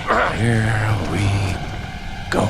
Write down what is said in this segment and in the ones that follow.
Here we go.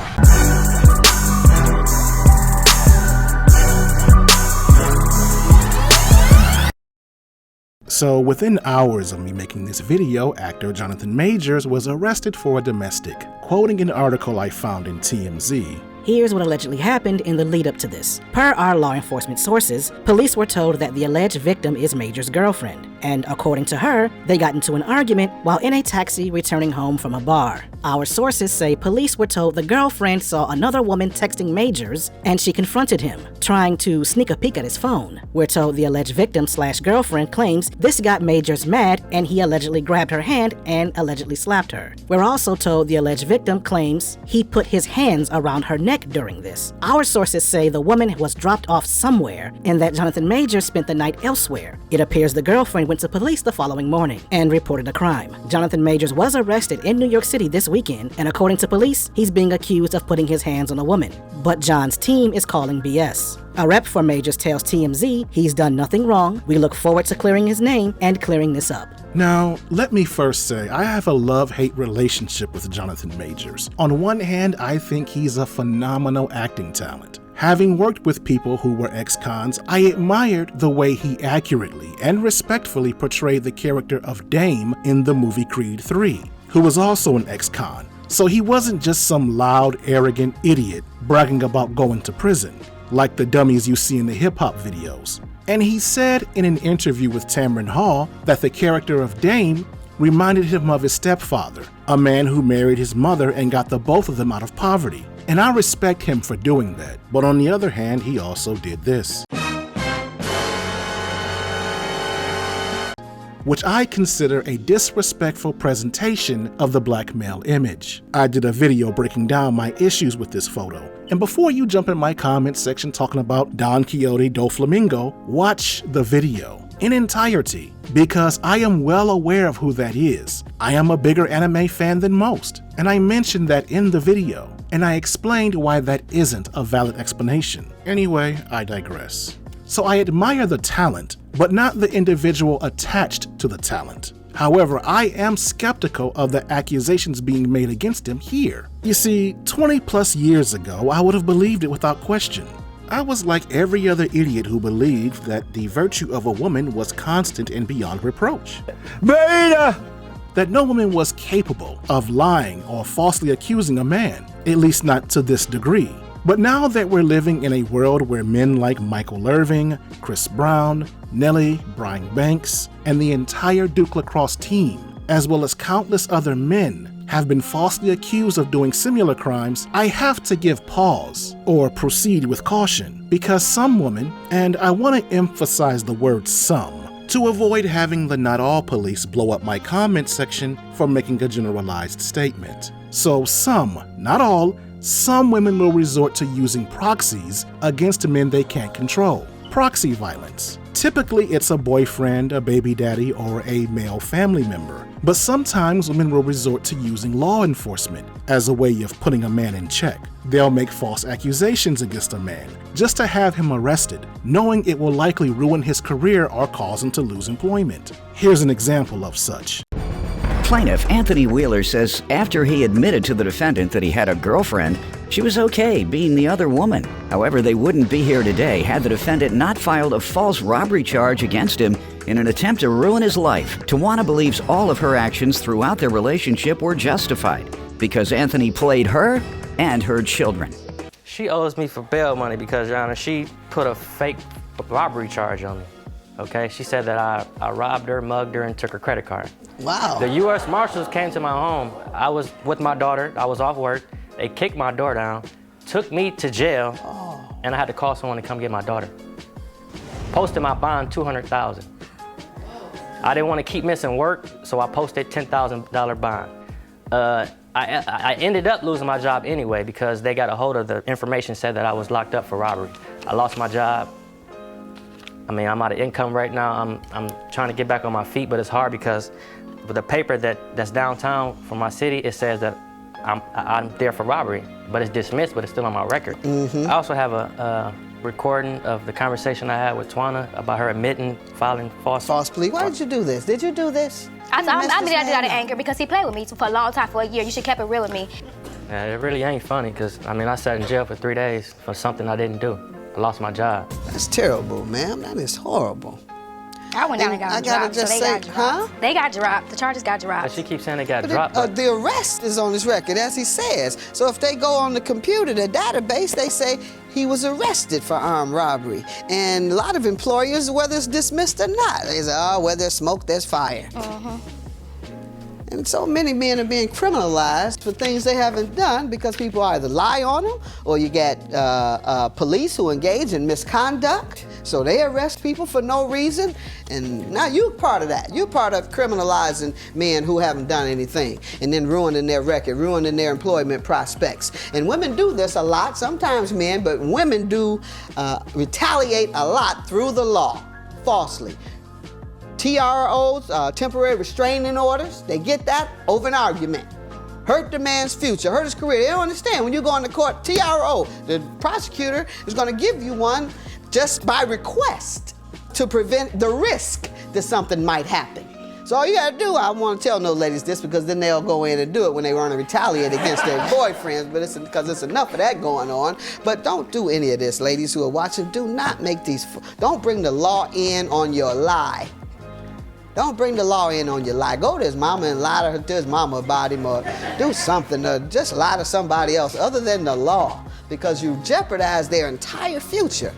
So within hours of me making this video, actor Jonthan Majors was arrested for a domestic. Quoting an article I found in TMZ, here's what allegedly happened in the lead up to this. Per our law enforcement sources, police were told that the alleged victim is Major's girlfriend, and according to her, they got into an argument while in a taxi returning home from a bar. Our sources say police were told the girlfriend saw another woman texting Majors, and she confronted him, trying to sneak a peek at his phone. We're told the alleged victim/girlfriend claims this got Majors mad, and he allegedly grabbed her hand and allegedly slapped her. We're also told the alleged victim claims he put his hands around her neck during this. Our sources say the woman was dropped off somewhere and that Jonthan Majors spent the night elsewhere. It appears the girlfriend went to police the following morning and reported a crime. Jonthan Majors was arrested in New York City this weekend, and according to police, he's being accused of putting his hands on a woman. But John's team is calling BS. A rep for Majors tells TMZ he's done nothing wrong. We look forward to clearing his name and clearing this up. Now, let me first say, I have a love-hate relationship with Jonthan Majors. On one hand, I think he's a phenomenal acting talent. Having worked with people who were ex-cons, I admired the way he accurately and respectfully portrayed the character of Dame in the movie Creed 3, who was also an ex-con. So he wasn't just some loud, arrogant idiot bragging about going to prison, like the dummies you see in the hip-hop videos. And he said in an interview with Tamron Hall that the character of Dame reminded him of his stepfather, a man who married his mother and got the both of them out of poverty. And I respect him for doing that. But on the other hand, he also did this, which I consider a disrespectful presentation of the black male image. I did a video breaking down my issues with this photo. And before you jump in my comments section talking about Don Quixote do Flamingo, watch the video in entirety, because I am well aware of who that is. I am a bigger anime fan than most, and I mentioned that in the video, and I explained why that isn't a valid explanation. Anyway, I digress. So I admire the talent, but not the individual attached to the talent. However, I am skeptical of the accusations being made against him here. You see, 20 plus years ago, I would have believed it without question. I was like every other idiot who believed that the virtue of a woman was constant and beyond reproach. Beta! That no woman was capable of lying or falsely accusing a man, at least not to this degree. But now that we're living in a world where men like Michael Irving, Chris Brown, Nelly, Brian Banks, and the entire Duke lacrosse team, as well as countless other men, have been falsely accused of doing similar crimes, I have to give pause or proceed with caution, because some women, and I want to emphasize the word some, to avoid having the not all police blow up my comment section for making a generalized statement. So some, not all, some women will resort to using proxies against men they can't control. Proxy violence. Typically, it's a boyfriend, a baby daddy, or a male family member. But sometimes women will resort to using law enforcement as a way of putting a man in check. They'll make false accusations against a man just to have him arrested, knowing it will likely ruin his career or cause him to lose employment. Here's an example of such. Plaintiff Anthony Wheeler says after he admitted to the defendant that he had a girlfriend, she was okay being the other woman. However, they wouldn't be here today had the defendant not filed a false robbery charge against him in an attempt to ruin his life. Tawana believes all of her actions throughout their relationship were justified because Anthony played her and her children. She owes me for bail money because, Your Honor, she put a fake robbery charge on me. Okay, she said that I robbed her, mugged her, and took her credit card. Wow. The U.S. Marshals came to my home. I was with my daughter. I was off work. They kicked my door down, took me to jail, and I had to call someone to come get my daughter. Posted my bond, $200,000. I didn't want to keep missing work, so I posted $10,000 bond. I ended up losing my job anyway because they got a hold of the information said that I was locked up for robbery. I lost my job. I mean, I'm out of income right now. I'm trying to get back on my feet, but it's hard because with the paper that's downtown from my city, it says that I'm there for robbery, but it's dismissed, but it's still on my record. I also have a recording of the conversation I had with Twana about her admitting filing false plea. Why did you do this? Did you do this? I did that out of anger because he played with me for a long time, for a year. You should kept it real with me. Yeah, it really ain't funny because, I mean, I sat in jail for 3 days for something I didn't do. I lost my job. That's terrible, ma'am. That is horrible. I went down and got dropped, so they got dropped. They got dropped. The charges got dropped. But she keeps saying they got dropped. The arrest is on his record, as he says. So if they go on the computer, the database, they say he was arrested for armed robbery. And a lot of employers, whether it's dismissed or not, they say, oh, where there's smoke, there's fire. And so many men are being criminalized for things they haven't done because people either lie on them or you get police who engage in misconduct. So they arrest people for no reason. And now you're part of that. You're part of criminalizing men who haven't done anything and then ruining their record, ruining their employment prospects. And women do this a lot, sometimes men, but women do retaliate a lot through the law, falsely. TROs, temporary restraining orders, they get that over an argument. Hurt the man's future, hurt his career. They don't understand. When you go into court, TRO, the prosecutor is going to give you one just by request to prevent the risk that something might happen. So all you got to do, I want to tell no ladies this because then they'll go in and do it when they want to retaliate against their boyfriends, but it's because it's enough of that going on. But don't do any of this, ladies who are watching. Do not make these, don't bring the law in on your lie. Don't bring the law in on your lie. Go to his mama and lie to his mama about him or do something or just lie to somebody else other than the law because you jeopardize their entire future.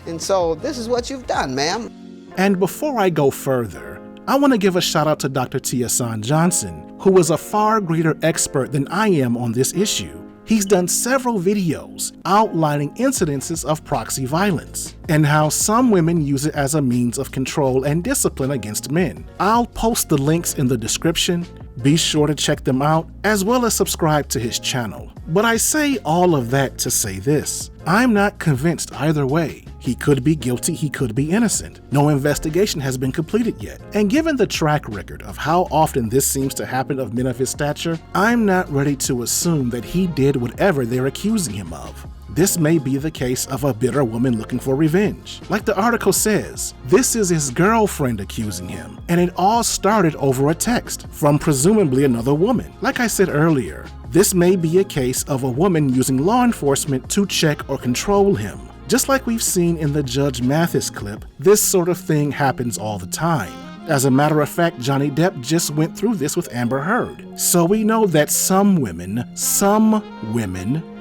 And so this is what you've done, ma'am. And before I go further, I want to give a shout out to Dr. Tiasan Johnson, who is a far greater expert than I am on this issue. He's done several videos outlining incidences of proxy violence and how some women use it as a means of control and discipline against men. I'll post the links in the description. Be sure to check them out as well as subscribe to his channel. But I say all of that to say this. I'm not convinced either way. He could be guilty, he could be innocent. No investigation has been completed yet. And given the track record of how often this seems to happen of men of his stature, I'm not ready to assume that he did whatever they're accusing him of. This may be the case of a bitter woman looking for revenge. Like the article says, this is his girlfriend accusing him, and it all started over a text from presumably another woman. Like I said earlier, this may be a case of a woman using law enforcement to check or control him. Just like we've seen in the Judge Mathis clip, this sort of thing happens all the time. As a matter of fact, Johnny Depp just went through this with Amber Heard. So we know that some women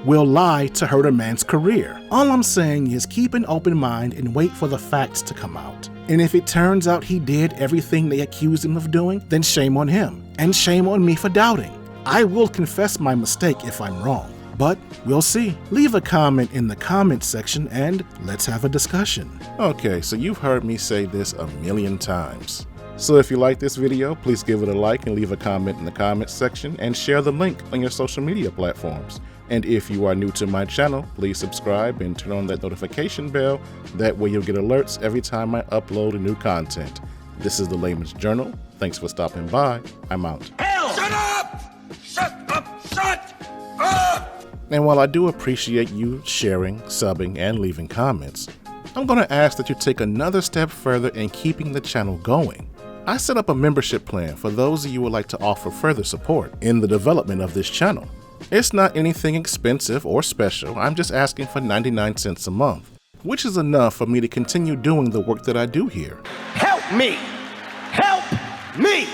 will lie to hurt a man's career. All I'm saying is keep an open mind and wait for the facts to come out. And if it turns out he did everything they accused him of doing, then shame on him. And shame on me for doubting. I will confess my mistake if I'm wrong. But we'll see. Leave a comment in the comment section and let's have a discussion. Okay, so you've heard me say this a million times. So if you like this video, please give it a like and leave a comment in the comment section and share the link on your social media platforms. And if you are new to my channel, please subscribe and turn on that notification bell. That way you'll get alerts every time I upload new content. This is the Layman's Journal. Thanks for stopping by. I'm out. Hell! Shut up! Shut up! Shut up! And while I do appreciate you sharing, subbing, and leaving comments, I'm going to ask that you take another step further in keeping the channel going. I set up a membership plan for those of you who would like to offer further support in the development of this channel. It's not anything expensive or special, I'm just asking for 99 cents a month, which is enough for me to continue doing the work that I do here. Help me! Help me!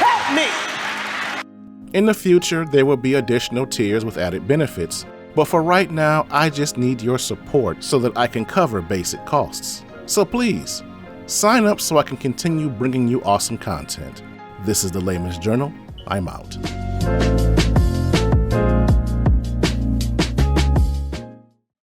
Help me! In the future, there will be additional tiers with added benefits, but for right now, I just need your support so that I can cover basic costs. So please, sign up so I can continue bringing you awesome content. This is the Layman's Journal. I'm out.